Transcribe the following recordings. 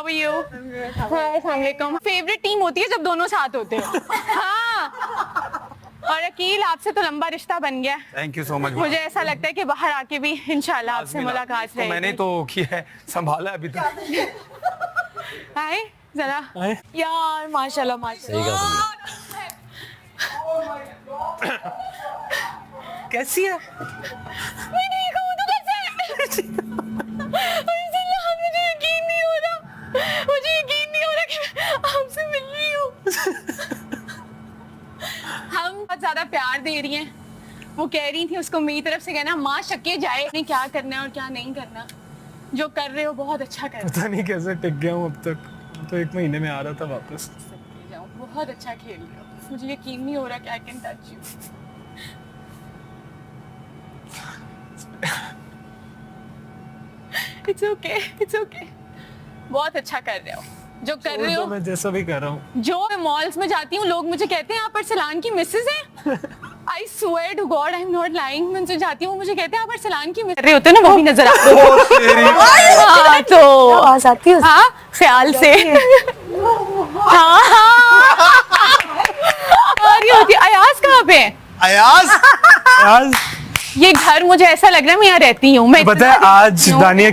How are you? अस्सलाम वालेकुम। Favourite team होती है जब दोनों साथ होते हैं। हाँ। और अकील, आपसे तो लंबा रिश्ता बन गया। Thank you so much. मुझे ऐसा लगता है कि बाहर आके भी इंशाल्लाह आपसे मुलाकात रहेगी। मैंने तो किया है, संभाला अभी तक। आए जरा यार, माशाल्लाह माशाल्लाह। कैसी है? मैं ठीक हूँ, तो कैसे है? मुझे यकीन नहीं हो रहा, मुझे यकीन नहीं हो रहा कि मैं आपसे मिल रही हूँ। हम बहुत ज्यादा प्यार दे रही हैं। वो कह रही थी उसको मेरी तरफ से कहना माँ शक्के जाए, नहीं क्या करना है और क्या नहीं करना। जो कर रहे हो बहुत अच्छा कर रहे हो। पता नहीं कैसे टिक गया हूँ अब तक, तो 1 महीने में आ रहा था वापस। बहुत अच्छा खेल रहे हो, मुझे यकीन नहीं हो रहा कि I can touch you. It's okay, it's okay. बहुत अच्छा कर रहे हो जो कर रहे हो। मैं जैसा भी कर रहा हूँ। जो मैं मॉल्स में जाती हूँ लोग मुझे कहते हैं आप अरसलान की मिसेज हैं। I swear to God, I'm not lying। मैं उनसे जाती हूँ, मुझे कहते हैं आप अरसलान की मिसेज रहे होते हैं ना, वो भी नजर आते हैं। हाँ, तो आवाज आती है। हाँ, ख्याल से। हाँ हाँ। और ये होती है। अयाज कहाँ पे है? अयाज ये घर मुझे ऐसा लग रहा है मैं यहाँ रहती हूँ। मैं पता है आज दानिया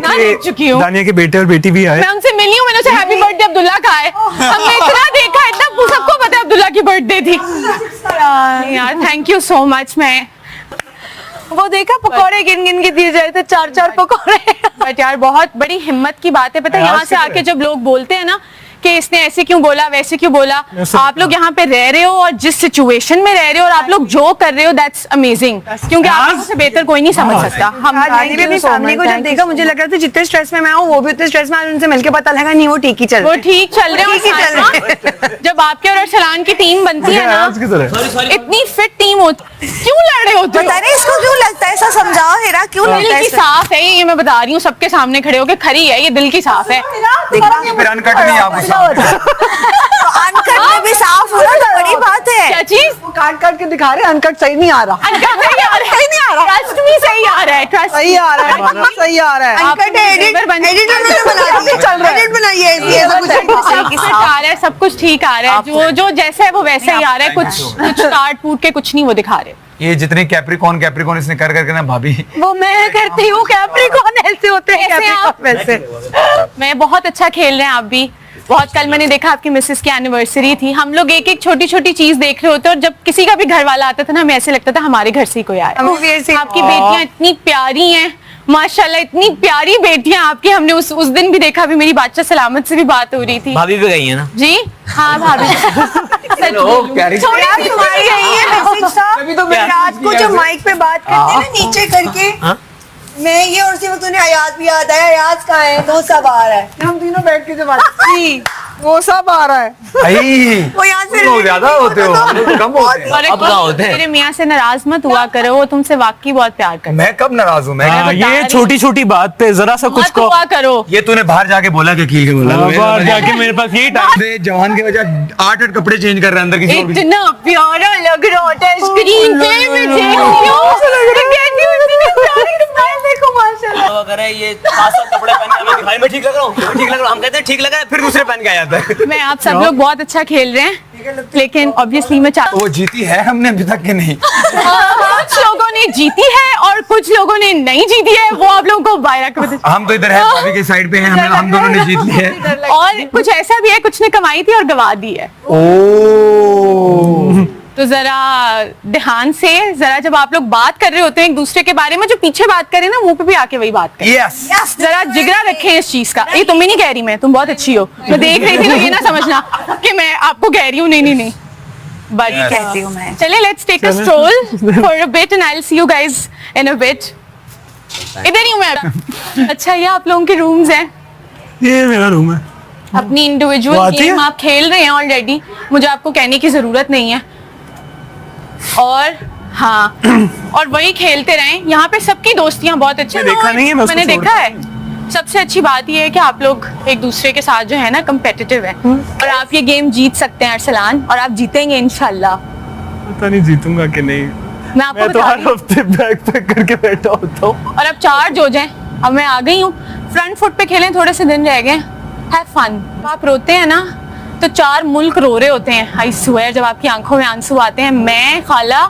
के बेटे और बेटी भी आए। मैं उनसे मिली हूँ, मैंने उसे हैप्पी बर्थडे अब्दुल्ला कहा है। हमने इतना देखा, इतना सबको पता है अब्दुल्ला की बर्थडे थी। यार थैंक यू सो मच। मैं वो देखा पकौड़े गिन गिन के दिए जाए थे, 4-4 पकौड़े। बट यार बहुत बड़ी हिम्मत की बात है। पता है यहाँ से आके जब लोग बोलते हैं ना कि इसने ऐसे क्यों बोला वैसे क्यों बोला, आप लोग यहाँ पे रह रहे हो और जिस सिचुएशन में रह रहे हो और आप लोग जो कर रहे हो दैट्स अमेजिंग, क्योंकि आप लोगों से बेहतर कोई नहीं समझ सकता। हम भी अपनी फैमिली को जब देखा मुझे लग रहा था जितने स्ट्रेस में मैं हूँ वो भी उतने स्ट्रेस में, उनसे मिलके पता लगा नहीं वो ठीक ही चल वो ठीक चल रहे हैं। जब आपके और अरसलान की टीम बनती है ना, इतनी फिट टीम होती, क्यों लड़ रहे होते? पता नहीं इसको क्यों लगता है ऐसा, समझाओ हेरा क्यों लगता है? दिल की साफ है ये, मैं बता रही हूँ सबके सामने खड़े होके, खरी है ये, दिल की साफ है। अनकट नहीं आपको अनकट में भी साफ हो रहा तो बड़ी बात है। क्या चीज? काट काट के दिखा रहे, अनकट सही नहीं आ रहा। अनकट सही आ रहा है, नहीं आ रहा। ट्रस्ट मी सही आ रहा है, ट्रस्ट सही आ रहा है, सही आ रहा है। अनकट एडिटर ने बना दिया, चल रहा है, एडिट बनाइए ऐसी आ रहा है, सब कुछ ठीक आ रहा है। जो जो जैसा है वो वैसे ही आ रहा है, कुछ काट कूट के कुछ नहीं वो दिखा रहे। ये जितने कैप्रिकॉन इसने कर करके ना भाभी, वो मैं करती हूँ। कैप्रिकॉन ऐसे होते हैं, कैप्रिकॉन वैसे। मैं बहुत अच्छा खेल रहे हैं आप भी बहुत। कल मैंने देखा आपकी मिसेस की एनिवर्सरी थी, हम लोग एक एक छोटी छोटी चीज देख रहे होते और जब किसी का भी घर वाला आता था ना हमें ऐसे लगता था हमारे घर से ही कोई आया। आपकी बेटियां इतनी प्यारी हैं माशाल्लाह, इतनी प्यारी बेटियां आपकी। हमने उस दिन भी देखा, भी मेरी बादशाह सलामत से भी बात हो रही थी। भाभी भी गई है ना जी? हाँ भाभी रात को जो माइक पे बात करते हैं ना नीचे करके, मैं ये और उसी वक्त उन्हें अयाज भी याद आया। अयाज कहाँ है? वो सब आ रहा है, हम तीनों बैठ के जो बात की वो सब आ रहा है। वो यहाँ से ज्यादा होते हो, कम होते हैं। अब क्या होते हैं? मेरे मियाँ से नाराज मत हुआ करो, वो तुमसे वाकई बहुत प्यार करते हैं। मैं कब नाराज हूँ? मैं ये छोटी छोटी बात पे जरा सा कुछ मत हुआ करो। ये तूने बाहर जाके बोला कि खील के बोला, बाहर जाके मेरे पास यही टाइम जवान की वजह 8 कपड़े चेंज कर रहे हैं अंदर किसी और भी। इतना प्यारा लग रहा होता है स्क्रीन पे, देखो माशाल्लाह। अगर ये 7 कपड़े पहन के हमें दिखाई में ठीक लग रहा हूँ, ठीक लग रहा हूँ, हम कहते हैं ठीक लगा है, फिर दूसरे पहन के आ जाता है। मैं आप सब लोग बहुत अच्छा खेल रहे हैं, लेकिन ऑब्वियसली मैं वो जीती है, हमने अभी तक के नहीं। कुछ लोगों ने जीती है और कुछ लोगों ने नहीं जीती है, वो आप लोगों को बाहर हम तो इधर है, भाभी के साइड पे हैं, हम दोनों ने जीत ली है। और कुछ ऐसा भी है, कुछ ने कमाई थी और गवा दी है। तो जरा ध्यान से, जरा जब आप लोग बात कर रहे होते हैं एक दूसरे के बारे में, जो पीछे बात करें ना मुंह पे भी आके वही बात करें। यस जरा जिगरा रखें इस चीज का। ये तुम्हें नहीं कह रही मैं, तुम बहुत अच्छी हो, मैं देख रही थी ना, ये ना समझना कि मैं आपको कह रही हूँ। नहीं नहीं नहीं, बड़ी कहती हूँ मैं। चलिए let's take a stroll for a bit and I will see you guys in a bit. इधर ही हूँ मैं। अच्छा ये आप लोगों के रूम्स हैं, ये मेरा रूम है। अपनी इंडिविजुअल गेम आप खेल रहे हैं ऑलरेडी, मुझे आपको कहने की जरूरत नहीं है। और हाँ, और वही खेलते रहें। यहाँ पे सबकी दोस्तियाँ बहुत अच्छी हैं। देखा नहीं है, मैंने देखा है। सबसे अच्छी बात ये है कि आप लोग एक दूसरे के साथ जो है ना कम्पिटिटिव है, और आप ये गेम जीत सकते हैं अरसलान, और आप जीतेंगे इंशाल्लाह। पता नहीं जीतूंगा कि नहीं, मैं आपको मैं तो हर हफ्ते बैग पैक करके बैठा होता हूँ। और अब चार्ज हो जाए, अब मैं आ गई हूँ। फ्रंट फुट पे खेलें, थोड़े से दिन रह गए, हैव फन। आप रोते हैं ना तो 4 मुल्क रो रहे होते हैं। आई स्वेयर, जब आपकी आंखों में आंसू आते हैं, मैं, खाला,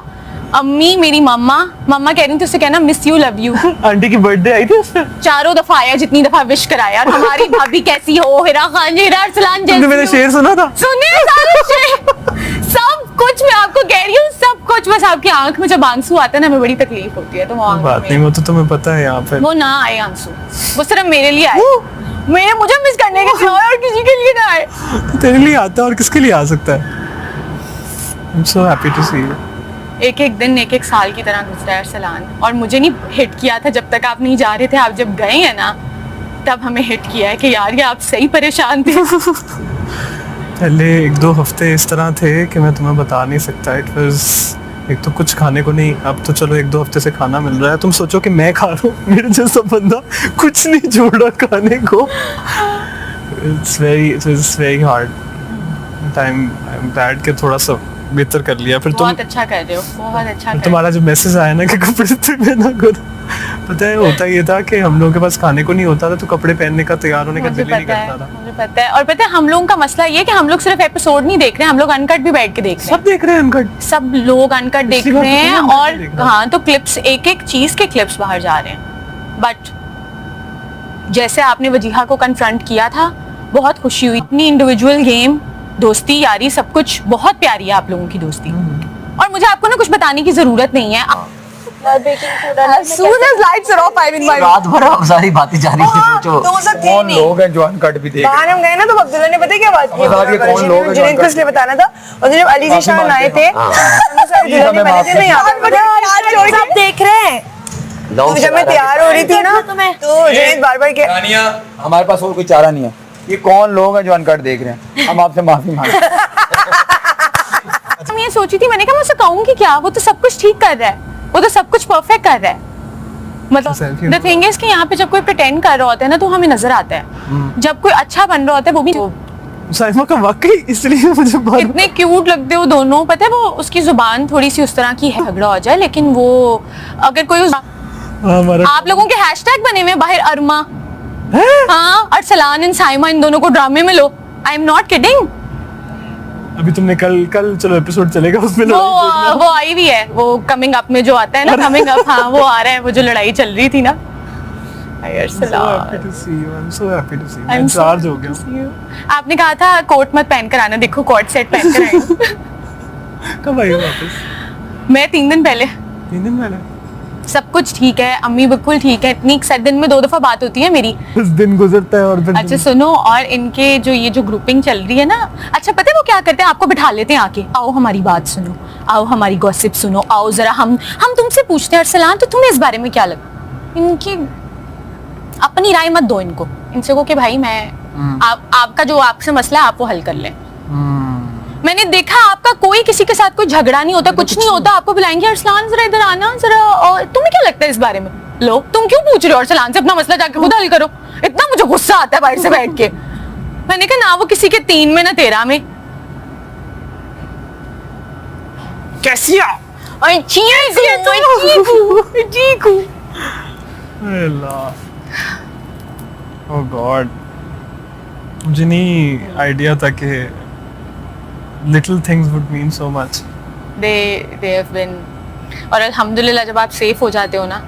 अम्मी, मेरी मम्मा कह रही थी उससे कहना miss you, love you. Aunty की बर्थडे आई थी उससे। 4 दफा आया, जितनी दफा विश कराया। और हमारी भाभी कैसी हो, हिरा खान, हिरा अरसलान तुमने मेरा जैसी हो। शेर सुना था? सुनिए सारे शेर, सब कुछ मैं आपको कह रही हूँ, सब कुछ। बस आपकी आंख में जब आंसू आता है ना, हमें बड़ी तकलीफ होती है। तो वो आंख बात में- नहीं, वो तो तुम्हें पता है यहाँ पे। वो ना आए आंसू, वो सिर्फ मेरे लिए आए। मुझे मिस करने के सिवा और किसी के लिए ना आए। तेरे लिए आता है और किसके लिए आ सकता है? I'm so happy to see you. एक एक दिन एक एक साल की तरह गुजरा है अरसलान। और मुझे नहीं हिट किया था जब तक आप नहीं जा रहे थे। आप जब गए हैं ना, तब हमें हिट किया है कि यार ये आप सही परेशान थे। पहले 1-2 हफ्ते इस तरह थे कि मैं तुम्हें बता नहीं सकता। इट वाज, एक तो कुछ खाने को नहीं, अब तो चलो 1-2 हफ्ते से खाना मिल रहा है। तुम सोचो कि मैं खा रहा हूँ, मेरे जैसा बंदा कुछ नहीं छोड़ा खाने को। It's very hard time. I am glad कि थोड़ा सा बेहतर कर लिया। फिर तुम, बहुत अच्छा कर रहे हो, बहुत अच्छा कर रहे हो। तुम्हारा जो मैसेज आया ना कि कपड़े तुम्हें ना करो, पता है होता ये था कि हम लोगों के पास खाने को नहीं होता था, तो कपड़े पहनने का, तैयार होने का मुझे दिल ही नहीं पता करता है, था। मुझे पता है। और पता है हम लोगों का मसला ये है कि हम लोग सिर्फ एपिसोड नहीं देख रहे हैं, हम लोग अनकट भी बैठ के देख रहे सब देख रहे हैं अनकट। हैं। सब लोग अनकट देख इसी बात रहे तो हैं। मैं uncut और देख रहा हूं। हाँ, तो क्लिप्स, एक एक चीज के क्लिप्स बाहर जा रहे हैं। बट जैसे आपने वजीहा को कन्फ्रंट किया था, बहुत खुशी हुई। अपनी इंडिविजुअल गेम, दोस्ती, यारी, सब कुछ बहुत प्यारी है आप लोगों की दोस्ती। और मुझे आपको ना कुछ बताने की जरूरत नहीं है। As soon as lights are off, I'm in my रात भर हम सारी बातें जारी थी, सोचो तो वो सब थे कौन नहीं। लोग हैं जो अनकट भी देख बाहर हम गए ना, तो अब्दुल्ला ने पता है क्या बात की? बता दिए कौन लोग हैं जो जुनैद को इसलिए बताना था। और जब अली जी शान आए थे, हमने सारे दुल्हन बने थे ना यहाँ पे, सब देख रहे हैं। तो जब मैं तैयार हो रही थी ना, तो जुनैद बार-बार के रानिया, हमारे पास और कोई चारा नहीं है। ये कौन लोग हैं जो अनकट देख रहे हैं? हम आपसे माफी मांगते हैं। मैं ये सोची थी, मैंने कहा मैं उसे कहूंगी क्या, वो तो सब कुछ ठीक कर रहा है, वो तो सब कुछ परफेक्ट कर रहा है। Selfie मतलब द थिंग इज कि यहाँ पे जब कोई प्रिटेंड कर रहा होता है ना, तो हमें नजर आता है। जब कोई अच्छा बन रहा होता है, वो भी साइमा का वाकई, इसलिए मुझे बहुत इतने क्यूट लगते हो दोनों। पता है वो उसकी जुबान थोड़ी सी उस तरह की है, झगड़ा हो जाए, लेकिन वो अगर कोई हमारा आप लोगों के हैशटैग बने हुए हैं बाहर, अरमा, हाँ, अरसलान एंड साइमा, इन दोनों को ड्रामे में लो। I am not kidding. अभी तुमने कल चलो एपिसोड चलेगा उसमें लड़ाई देखना। वो आई भी है, वो कमिंग अप में जो आता है ना, कमिंग अप, हाँ वो आ रहा है, वो जो लड़ाई चल रही थी ना। So happy to see you. I'm so happy to see you. I'm मैं so चार्ज हो गया। happy to see you. आपने कहा था कोट मत पहन कर आना, देखो कोट सेट पहन कर आई। कब आई हो वापस? मैं 3 दिन पहले। 3 दिन पहले? सब कुछ ठीक है, अम्मी बिल्कुल ठीक है। इतनी दिन में 2 दफा बात होती है मेरी। बस दिन गुजरता है और फिर अच्छा सुनो, और इनके जो ये जो ग्रुपिंग चल रही है ना, अच्छा पता है वो क्या करते हैं, आपको बिठा लेते हैं आके, आओ हमारी बात सुनो, आओ हमारी गॉसिप सुनो, आओ जरा हम तुमसे पूछते हैं अरसलान, तो तुम्हें इस बारे में क्या लगता? इनकी अपनी राय मत दो इनको, इनसे को कि भाई मैं आपका जो आपसे मसला है आप वो हल कर लें। मैंने देखा आपका कोई किसी के साथ कोई झगड़ा नहीं होता, कुछ नहीं होता, आपको बुलाएंगे अरसलान जरा इधर आना जरा, और तुम्हें क्या लगता है इस बारे में? लो तुम क्यों पूछ रहे हो अरसलान से, अपना मसला जाके खुद हल करो। इतना मुझे गुस्सा आता है बाहर से बैठ के। मैंने कहा ना वो किसी के 3 में ना 13 में। कैसी आ? ओह गॉड, मुझे नहीं आइडिया था कि little things would mean so much. they have been, और अल्हम्दुलिल्लाह जब आप सेफ हो जाते हो ना,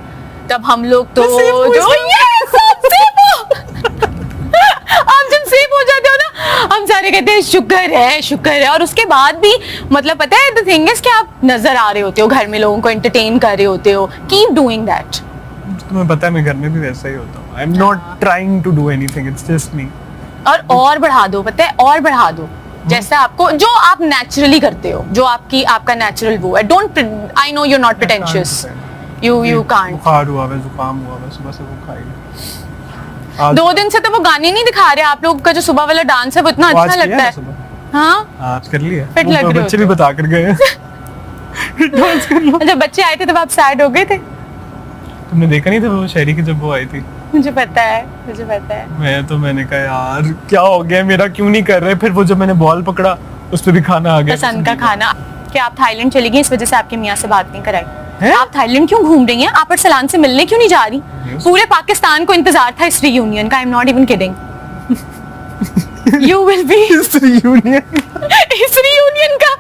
तब हम लोग तो जो आप जब सेफ हो जाते हो ना, हम सारे कहते हैं शुक्र है। और उसके बाद भी मतलब पता है द थिंग इज कि आप नजर आ रहे होते हो, घर में लोगों को एंटरटेन कर रहे होते हो, कीप डूइंग दैट। तुम्हें पता है मैं घर में भी वैसा ही होता हूँ। I am not trying to do anything, it's just me. और बढ़ा दो, पता है, और बढ़ा दो, जैसे आपको जो आप नेचुरली करते हो, जो आपका नेचुरल वो है। Don't, I know you are not pretentious, you can't. बुखार हुआ है, जुकाम हुआ है, सुबह से वो खाई। आज 2 दिन से तो वो गाने नहीं दिखा रहे। आप लोग का जो सुबह वाला डांस है वो इतना आज अच्छा किया लगता है। सुबह? हाँ, आज कर लिया। Fit लग रहे बच्चे होते भी बता कर गए हैं। डांस कर लो। जब बच्चे आए थे तब आप सैड हो गए थे। तुमने देखा नहीं था वो शहरी की जब वो आई थी? मुझे पता है। मैंने कहा यार क्या हो गया मेरा, क्यों नहीं कर रहे? फिर वो जब मैंने बॉल पकड़ा उस पे भी खाना आ गया। पसंद का खाना। कि आप थाईलैंड चली गई, इस वजह से आपके मियाँ से बात नहीं कराई। हैं? आप थाईलैंड क्यों घूम रही हैं? आप अरसलान से मिलने क्यों नहीं जा रही? पूरे पाकिस्तान को इंतजार था इस रीयूनियन का। आई am not even kidding. You will be इस reunion इस reunion का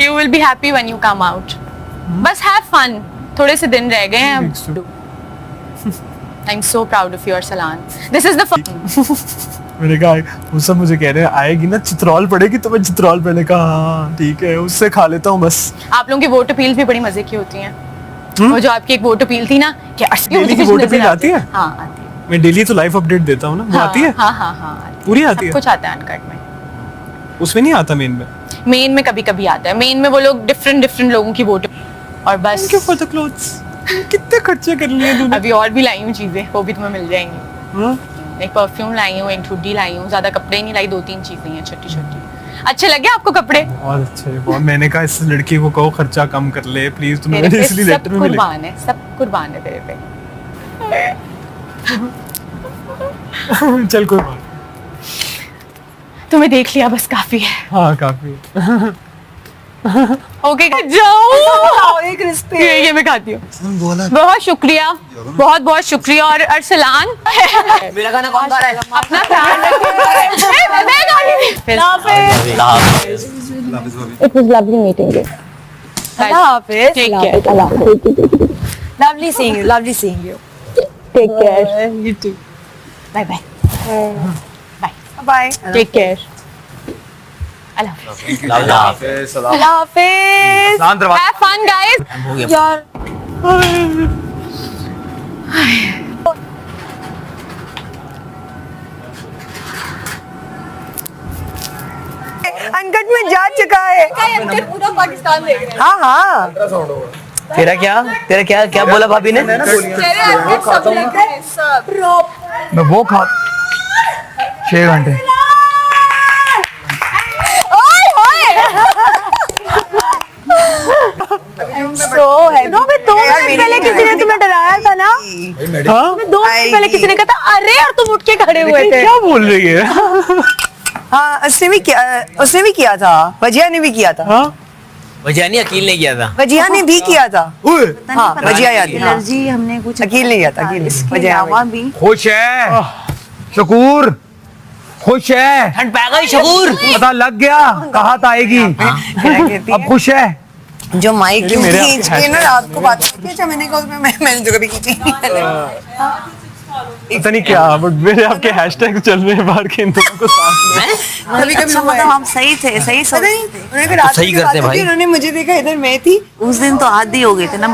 You will be happy when you come out. बस have fun. थोड़े से दिन रह गए हैं अब. I'm so proud of you, Arsalan. This is the मैंने कहा वो सब मुझे कह रहे हैं आएगी ना चित्रौल पड़ेगी तो मैं चित्रौल पहले कहा हाँ ठीक है उससे खा लेता हूँ बस. आप लोगों की वोट अपील भी बड़ी मजे की होती हैं. वो जो आपकी एक वोट अपील थी ना कि डेली की वोट अपील आती है? हाँ आती है. मैं डेली तो लाइव अपडेट देता हूँ ना वो आती है? हाँ हाँ हाँ पूरी आती है? कुछ आता है अनकट में. उसमें नहीं आता मेन में? मेन में कभी कभी आता है. मेन में वो लोग डिफरेंट लोगों की वोट और बस. Thank you for the clothes. कितने खर्चे कर लिए तूने? अभी और भी लाई हूँ चीजें वो भी तुम्हें मिल जाएंगी. हाँ? एक परफ्यूम लाई हूँ एक हुडी लाई हूँ. ज्यादा कपड़े नहीं लाई 2-3 चीजें हैं छोटी छोटी. अच्छे लगे आपको कपड़े? बहुत अच्छे बहुत. मैंने कहा इस लड़की को कहो खर्चा कम कर ले प्लीज तुम्हें तेरे पे इसलिए सब लेटर में मिले. कुर्बान है. सब कुर्बान है तेरे पे. चल कोई बात. तुम्हें देख लिया बस काफी है. हाँ काफी. ओके जाओ. एक रिश्ते ये मैं खाती हूँ. बहुत शुक्रिया बहुत शुक्रिया. और अरसलान मेरा गाना कौन गा रहा है? अपना ख्याल रखिए. It was lovely meeting you. Allah Hafiz. Take care. Lovely seeing you. Lovely seeing you. Take care. You too. Bye bye. Bye. Take care. Allah. Allah Hafiz. Have fun, guys. यार अनकट में जा चुका है. पूरा पाकिस्तान देख रहे हैं. हाँ हाँ. तेरा क्या बोला भाभी ने? मैं वो खा 6 घंटे. नो मैं 2 मिनट पहले किसी ने तुम्हें डराया था ना. हाँ? 2 मिनट पहले किसी ने कहा था अरे और तुम उठ के खड़े हुए थे. क्या बोल रही है? हाँ उसने भी किया था. वजिया ने भी किया था. हाँ? वजानी अकील ने किया था. वजिया ने भी किया था. हाँ वजिया याद है. एलर्जी हमने कुछ अकील नहीं किया था. अकील इसके वजिया अलावा भी खुश है शकूर. खुश है. ठंड पै गई शकूर. पता लग गया कहा था आएगी. अब खुश है. जो माइक ये मेरे खींच के ना रात को बात करती है. अच्छा मैंने कहा उसमें मैंने जो कभी खींची नहीं पहले. पता नहीं क्या बट मेरे आपके हैशटैग चल रहे हैं बाहर के इन दोनों को साथ में. कभी कभी अच्छा मतलब हम सही थे सही पता नहीं सोचते थे. उन्होंने फिर रात सही को बात करते की, भाई. उन्होंने मुझे देखा इधर मैं थी. उस दिन तो हद ही हो गए थे ना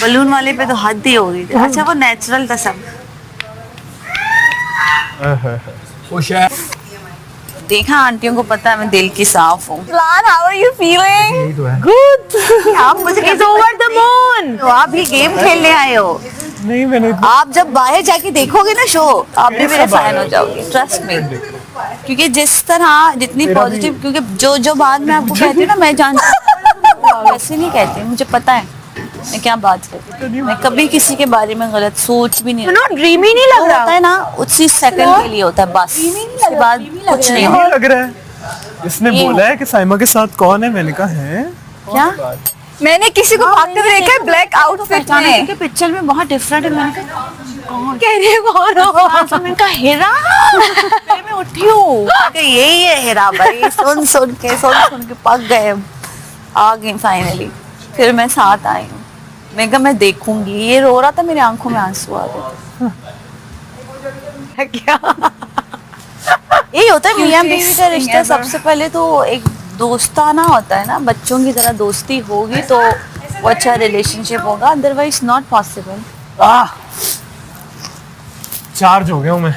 बलून वाले पे तो हद ही हो गई थी. अच्छा वो नेचुरल था सब. खुश है. देखा आंटियों को पता है मैं दिल की साफ हूँ. How are you feeling? यही तो है. आप मुझे कैसे ओवर द मून. तो आप ये गेम खेलने आए हो. नहीं मैंने आप जब बाहर जाके देखोगे ना शो आप भी मेरे फैन हो जाओगे. Trust me. क्योंकि जिस तरह जितनी पॉजिटिव क्योंकि जो बात मैं आपको कहती हूँ ना मैं जानती हूँ वैसे नहीं कहती. मुझे पता है मैं क्या बात करती हूँ. मैं कभी किसी के बारे में गलत सोच भी नहीं. ड्रीम ही नहीं लग होता है ना उसी सेकंड के लिए होता है बस. उसके बाद कुछ नहीं नहीं होता. लग रहा है. इसने बोला है कि साइमा के साथ कौन है. मैंने कहा है क्या मैंने किसी को भागते हुए देखा है ब्लैक आउटफिट पहचाना में. क्योंकि पिक्चर में बहुत डिफरेंट है. मैंने कहा कह रही है कौन हो? मैंने कहा हेरा. फिर मैं उठी हूँ यही है हेरा भाई. सुन के पक गए. आ गई फाइनली. फिर मैं साथ आई हूँ. मैं कहा मैं देखूंगी. ये रो रहा था मेरी आंखों में आंसू आ गए. क्या यही होता है मियां बीवी का रिश्ता. सबसे पहले तो एक दोस्ताना होता है ना. बच्चों की तरह दोस्ती होगी तो वो अच्छा रिलेशनशिप होगा. Otherwise not possible. चार्ज हो गया हूँ मैं.